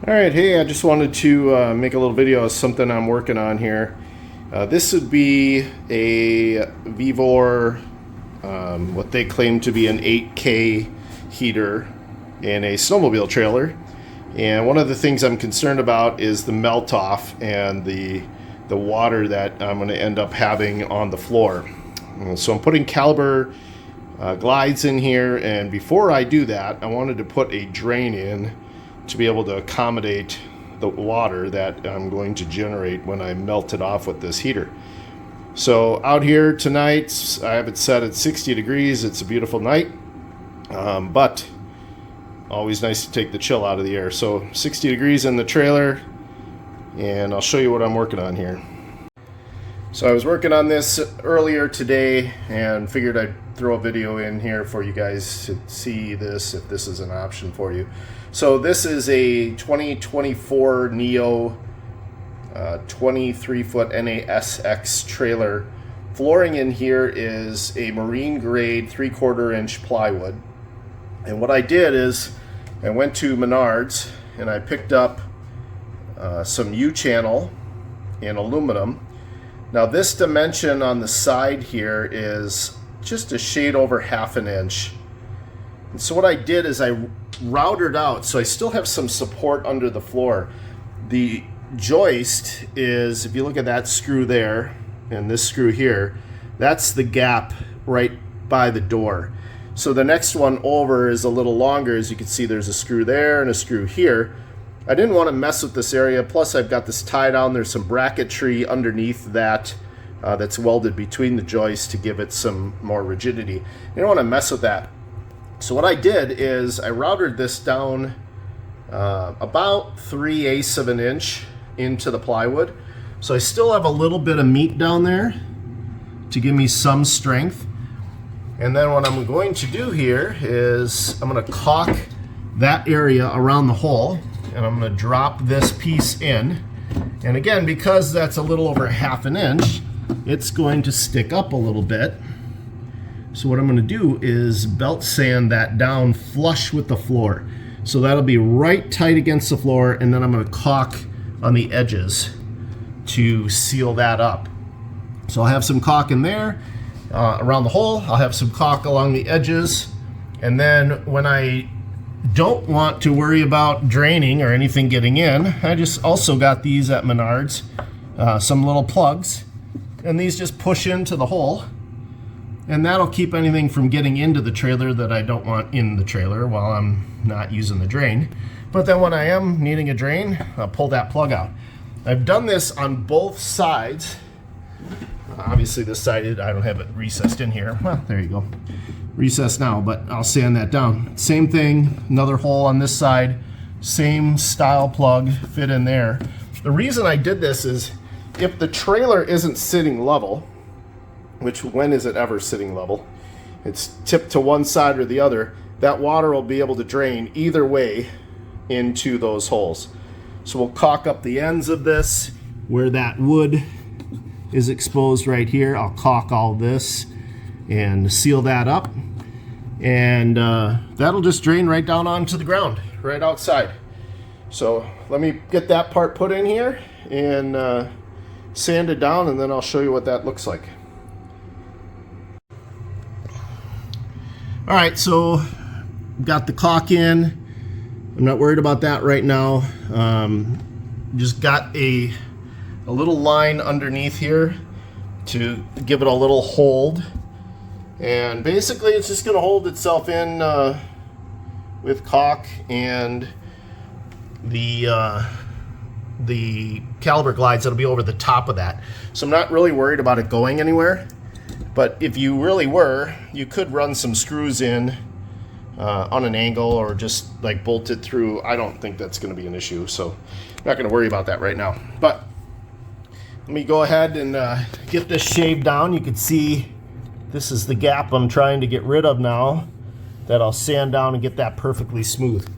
Alright, hey, I just wanted to make a little video of something I'm working on here. This would be a Vevor, what they claim to be an 8K heater in a snowmobile trailer. And one of the things I'm concerned about is the melt off and the water that I'm going to end up having on the floor. So I'm putting caliber glides in here, and before I do that, I wanted to put a drain in to be able to accommodate the water that I'm going to generate when I melt it off with this heater. So out here tonight, I have it set at 60 degrees. It's a beautiful night, but always nice to take the chill out of the air. So 60 degrees in the trailer, and I'll show you what I'm working on here. So I was working on this earlier today and figured I'd throw a video in here for you guys to see this, if this is an option for you. So this is a 2024 Neo 23-foot NASX trailer. Flooring in here is a marine grade 3/4 inch plywood. And what I did is I went to Menards and I picked up some U-channel in aluminum. Now this dimension on the side here is just a shade over 1/2 inch. And so what I did is I routed out, so I still have some support under the floor. The joist is, if you look at that screw there and this screw here, that's the gap right by the door. So the next one over is a little longer. As you can see, there's a screw there and a screw here. I didn't want to mess with this area. Plus I've got this tie down. There's some bracketry underneath that that's welded between the joists to give it some more rigidity. I didn't want to mess with that. So what I did is I routed this down about 3/8 of an inch into the plywood. So I still have a little bit of meat down there to give me some strength. And then what I'm going to do here is I'm going to caulk that area around the hole, and I'm going to drop this piece in. And again, because that's a little over 1/2 inch, it's going to stick up a little bit. So what I'm going to do is belt sand that down flush with the floor. So that'll be right tight against the floor, and then I'm going to caulk on the edges to seal that up. So I'll have some caulk in there around the hole. I'll have some caulk along the edges, and then when I don't want to worry about draining or anything getting in, I just also got these at Menards, some little plugs, and these just push into the hole, and that'll keep anything from getting into the trailer that I don't want in the trailer while I'm not using the drain. But then when I am needing a drain, I'll pull that plug out. I've done this on both sides. Obviously this side, I don't have it recessed in here. Well, there you go. Recessed now, but I'll sand that down. Same thing, another hole on this side, same style plug fit in there. The reason I did this is if the trailer isn't sitting level, which when is it ever sitting level? It's tipped to one side or the other, that water will be able to drain either way into those holes. So we'll caulk up the ends of this where that wood is exposed right here. I'll caulk all this and seal that up, and that'll just drain right down onto the ground right outside. So let me get that part put in here and sand it down, and then I'll show you what that looks like. All right, so got the caulk in. I'm not worried about that right now. Just got a little line underneath here to give it a little hold. And basically it's just going to hold itself in with caulk and the caliber glides that'll be over the top of that. So I'm not really worried about it going anywhere. But if you really were, you could run some screws in on an angle or just like bolt it through. I don't think that's going to be an issue, so I'm not going to worry about that right now. But let me go ahead and get this shaved down. You can see this is the gap I'm trying to get rid of now, that I'll sand down and get that perfectly smooth.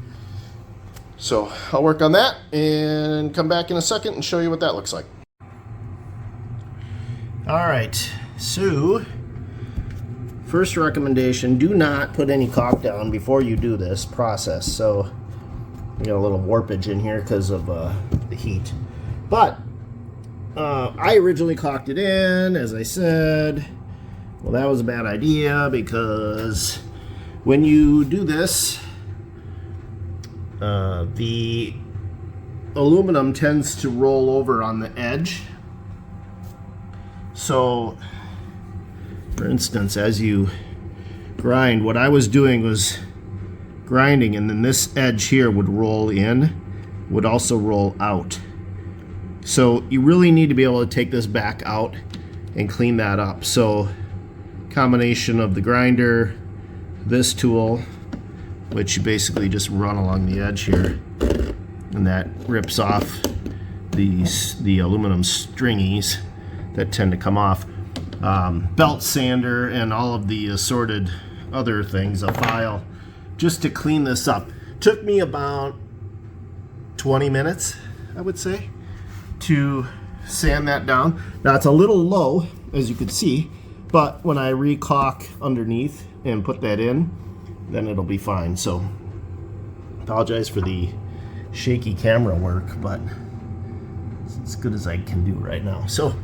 So I'll work on that and come back in a second and show you what that looks like. All right, so first recommendation, do not put any caulk down before you do this process. So got a little warpage in here because of the heat. But I originally caulked it in, as I said. Well, that was a bad idea because when you do this, the aluminum tends to roll over on the edge. So, for instance, as you grind, what I was doing was grinding, and then this edge here would roll in, would also roll out. So you really need to be able to take this back out and clean that up. So combination of the grinder, this tool, which you basically just run along the edge here, and that rips off the aluminum stringies that tend to come off. Belt sander and all of the assorted other things, a file, just to clean this up. Took me about 20 minutes, I would say, to sand that down. Now it's a little low, as you can see, but when I re-caulk underneath and put that in, then it'll be fine. So apologize for the shaky camera work, but it's as good as I can do right now. So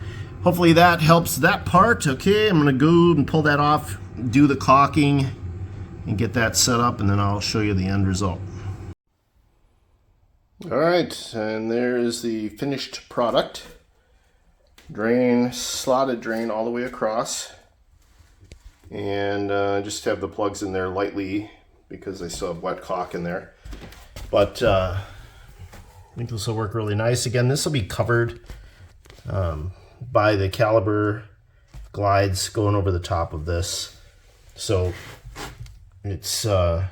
hopefully that helps that part. Okay, I'm gonna go and pull that off, do the caulking, and get that set up, and then I'll show you the end result. All right, and there is the finished product. Drain, slotted drain all the way across. And just have the plugs in there lightly because I still have wet caulk in there. But I think this will work really nice. Again, this will be covered by the caliber glides going over the top of this. So it's I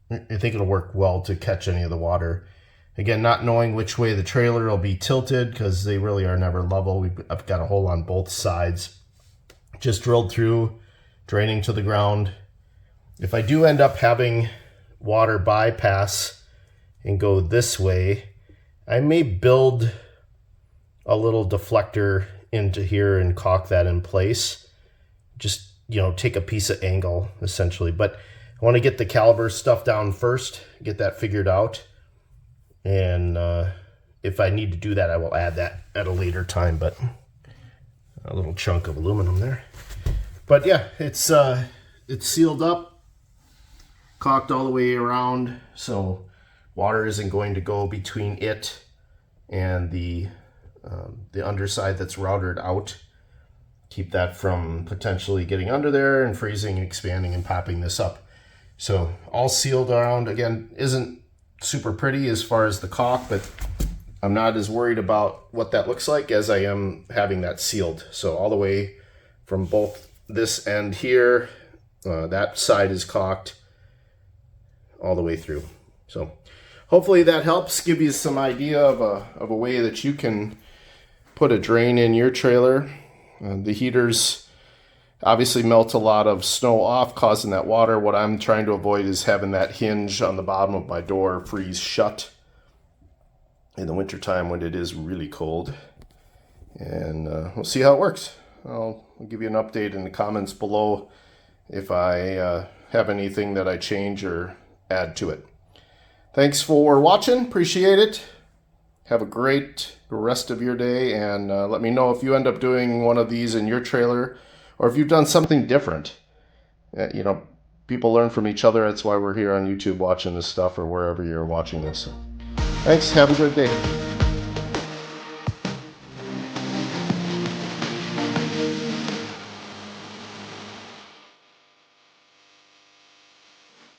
think it'll work well to catch any of the water. Again, not knowing which way the trailer will be tilted because they really are never level. I've got a hole on both sides. Just drilled through, draining to the ground. If I do end up having water bypass and go this way, I may build a little deflector into here and caulk that in place. Just, you know, take a piece of angle essentially. But I want to get the caliber stuff down first, get that figured out. And if I need to do that, I will add that at a later time. But a little chunk of aluminum there. But yeah, it's sealed up, caulked all the way around, so water isn't going to go between it and the underside that's routed out. Keep that from potentially getting under there and freezing, expanding, and popping this up. So all sealed around. Again, isn't super pretty as far as the caulk, but I'm not as worried about what that looks like as I am having that sealed. So all the way from both this end here, that side is caulked all the way through. So hopefully that helps give you some idea of a way that you can put a drain in your trailer. The heaters obviously melt a lot of snow off, causing that water. What I'm trying to avoid is having that hinge on the bottom of my door freeze shut in the wintertime when it is really cold. And we'll see how it works. I'll give you an update in the comments below if I have anything that I change or add to it. Thanks for watching. Appreciate it. Have a great rest of your day, and let me know if you end up doing one of these in your trailer or if you've done something different. You know, people learn from each other. That's why we're here on YouTube watching this stuff, or wherever you're watching this. Thanks. Have a good day.